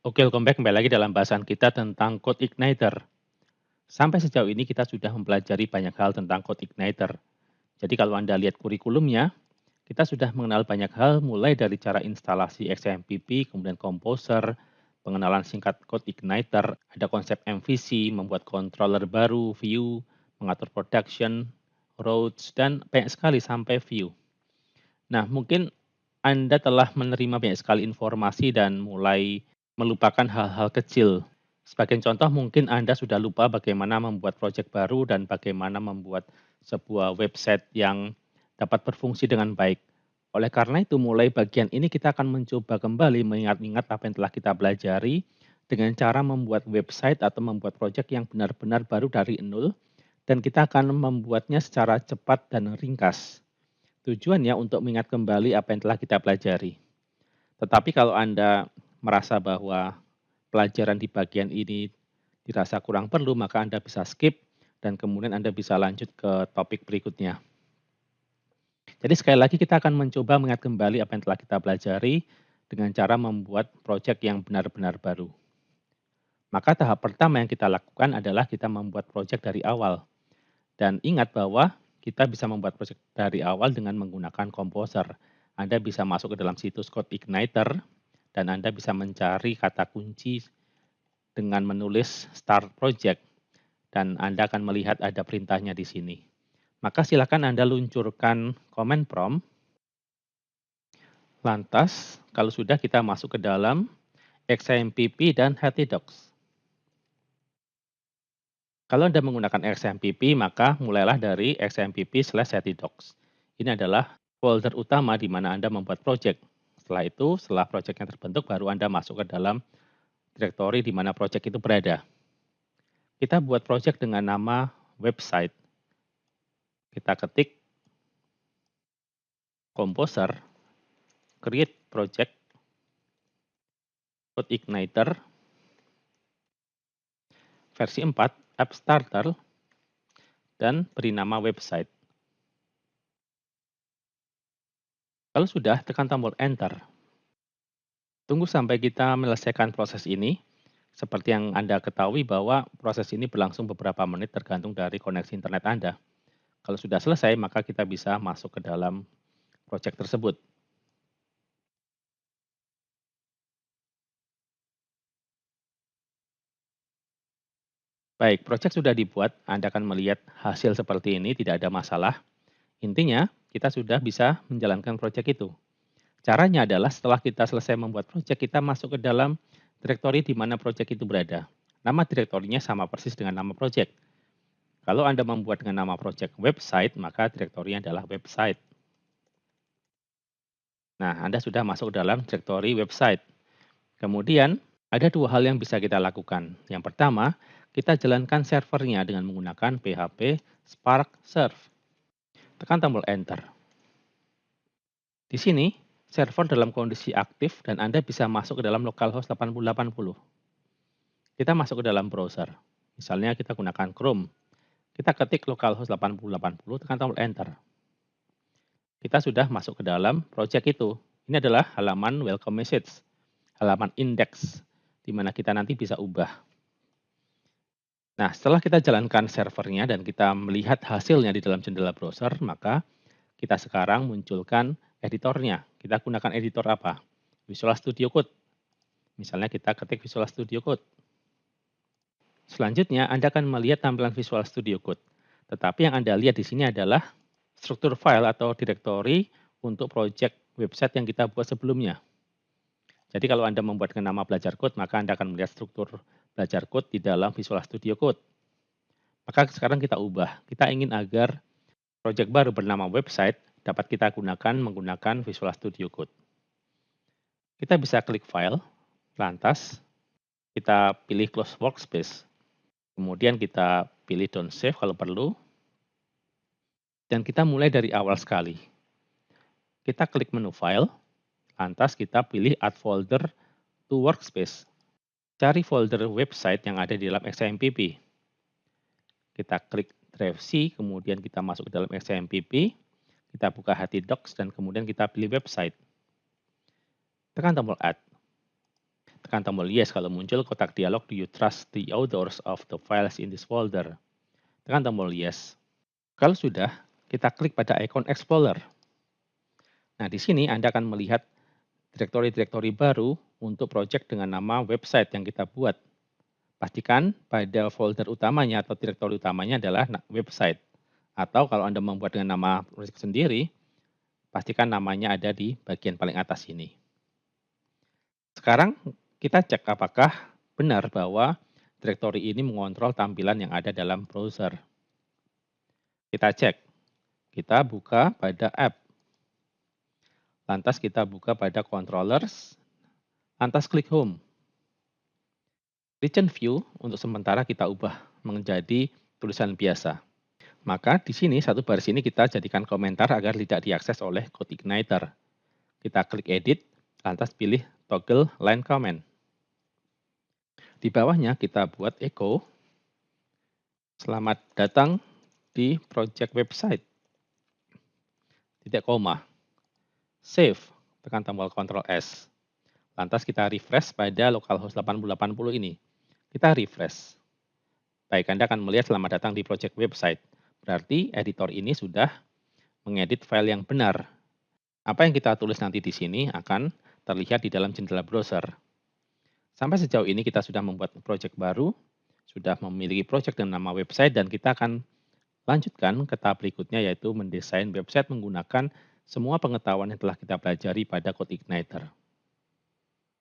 Oke, welcome back kembali lagi dalam bahasan kita tentang Code Igniter. Sampai sejauh ini kita sudah mempelajari banyak hal tentang Code Igniter. Jadi kalau Anda lihat kurikulumnya, kita sudah mengenal banyak hal mulai dari cara instalasi XMPP, kemudian Composer, pengenalan singkat Code Igniter, ada konsep MVC, membuat controller baru, view, mengatur production, roads, dan banyak sekali sampai view. Nah, mungkin Anda telah menerima banyak sekali informasi dan mulai melupakan hal-hal kecil. Sebagai contoh, mungkin Anda sudah lupa bagaimana membuat proyek baru dan bagaimana membuat sebuah website yang dapat berfungsi dengan baik. Oleh karena itu, mulai bagian ini kita akan mencoba kembali mengingat-ingat apa yang telah kita pelajari dengan cara membuat website atau membuat proyek yang benar-benar baru dari nol, dan kita akan membuatnya secara cepat dan ringkas. Tujuannya untuk mengingat kembali apa yang telah kita pelajari. Tetapi kalau Anda merasa bahwa pelajaran di bagian ini dirasa kurang perlu, maka Anda bisa skip dan kemudian Anda bisa lanjut ke topik berikutnya. Jadi sekali lagi kita akan mencoba mengingat kembali apa yang telah kita pelajari dengan cara membuat proyek yang benar-benar baru. Maka tahap pertama yang kita lakukan adalah kita membuat proyek dari awal. Dan ingat bahwa kita bisa membuat proyek dari awal dengan menggunakan Composer. Anda bisa masuk ke dalam situs Code Igniter dan Anda bisa mencari kata kunci dengan menulis Start Project dan Anda akan melihat ada perintahnya di sini. Maka silakan Anda luncurkan command prompt. Lantas, kalau sudah kita masuk ke dalam XMPP dan htdocs. Kalau Anda menggunakan XMPP, maka mulailah dari XMPP/htdocs. Ini adalah folder utama di mana Anda membuat project. Setelah itu, setelah projectnya terbentuk, baru Anda masuk ke dalam direktori di mana project itu berada. Kita buat project dengan nama website. Kita ketik Composer, create project, Code Igniter, versi 4, app starter, dan beri nama website. Kalau sudah, tekan tombol enter. Tunggu sampai kita menyelesaikan proses ini. Seperti yang Anda ketahui bahwa proses ini berlangsung beberapa menit tergantung dari koneksi internet Anda. Kalau sudah selesai, maka kita bisa masuk ke dalam proyek tersebut. Baik, proyek sudah dibuat, Anda akan melihat hasil seperti ini, tidak ada masalah. Intinya, kita sudah bisa menjalankan proyek itu. Caranya adalah setelah kita selesai membuat proyek, kita masuk ke dalam direktori di mana proyek itu berada. Nama direktorinya sama persis dengan nama proyek. Kalau Anda membuat dengan nama proyek website, maka direktorinya adalah website. Nah, Anda sudah masuk dalam direktori website. Kemudian, ada dua hal yang bisa kita lakukan. Yang pertama, kita jalankan servernya dengan menggunakan PHP Spark Serve. Tekan tombol Enter. Di sini, server dalam kondisi aktif dan Anda bisa masuk ke dalam localhost 8080. Kita masuk ke dalam browser. Misalnya kita gunakan Chrome. Kita ketik localhost 8080, tekan tombol Enter. Kita sudah masuk ke dalam project itu. Ini adalah halaman welcome message, halaman index, di mana kita nanti bisa ubah. Nah, setelah kita jalankan servernya dan kita melihat hasilnya di dalam jendela browser, maka kita sekarang munculkan editornya. Kita gunakan editor apa? Visual Studio Code. Misalnya kita ketik Visual Studio Code. Selanjutnya, Anda akan melihat tampilan Visual Studio Code. Tetapi yang Anda lihat di sini adalah struktur file atau direktori untuk project website yang kita buat sebelumnya. Jadi kalau Anda membuat dengan nama belajar code, maka Anda akan melihat struktur belajar code di dalam Visual Studio Code. Maka sekarang kita ubah. Kita ingin agar project baru bernama website dapat kita gunakan menggunakan Visual Studio Code. Kita bisa klik file, lantas kita pilih close workspace. Kemudian kita pilih don't save kalau perlu. Dan kita mulai dari awal sekali. Kita klik menu file, lantas kita pilih add folder to workspace. Cari folder website yang ada di dalam XMPP. Kita klik drive C, kemudian kita masuk ke dalam XMPP. Kita buka htdocs dan kemudian kita pilih website. Tekan tombol add. Tekan tombol yes kalau muncul kotak dialog "Do you trust the authors of the files in this folder?" Tekan tombol yes. Kalau sudah, kita klik pada ikon Explorer. Nah, di sini Anda akan melihat direktori-direktori baru untuk proyek dengan nama website yang kita buat. Pastikan pada folder utamanya atau direktori utamanya adalah website. Atau kalau Anda membuat dengan nama proyek sendiri, pastikan namanya ada di bagian paling atas ini. Sekarang kita cek apakah benar bahwa direktori ini mengontrol tampilan yang ada dalam browser. Kita cek. Kita buka pada app. Lantas kita buka pada controllers. Lantas klik home. Region view untuk sementara kita ubah menjadi tulisan biasa. Maka di sini satu baris ini kita jadikan komentar agar tidak diakses oleh CodeIgniter. Kita klik edit, lantas pilih toggle line comment. Di bawahnya kita buat echo. Selamat datang di project website. Titik koma. Save, tekan tombol Ctrl S. Lantas kita refresh pada localhost 8080 ini. Kita refresh. Baik, Anda akan melihat selamat datang di project website. Berarti editor ini sudah mengedit file yang benar. Apa yang kita tulis nanti di sini akan terlihat di dalam jendela browser. Sampai sejauh ini kita sudah membuat project baru, sudah memiliki project dengan nama website, dan kita akan lanjutkan ke tahap berikutnya yaitu mendesain website menggunakan semua pengetahuan yang telah kita pelajari pada CodeIgniter.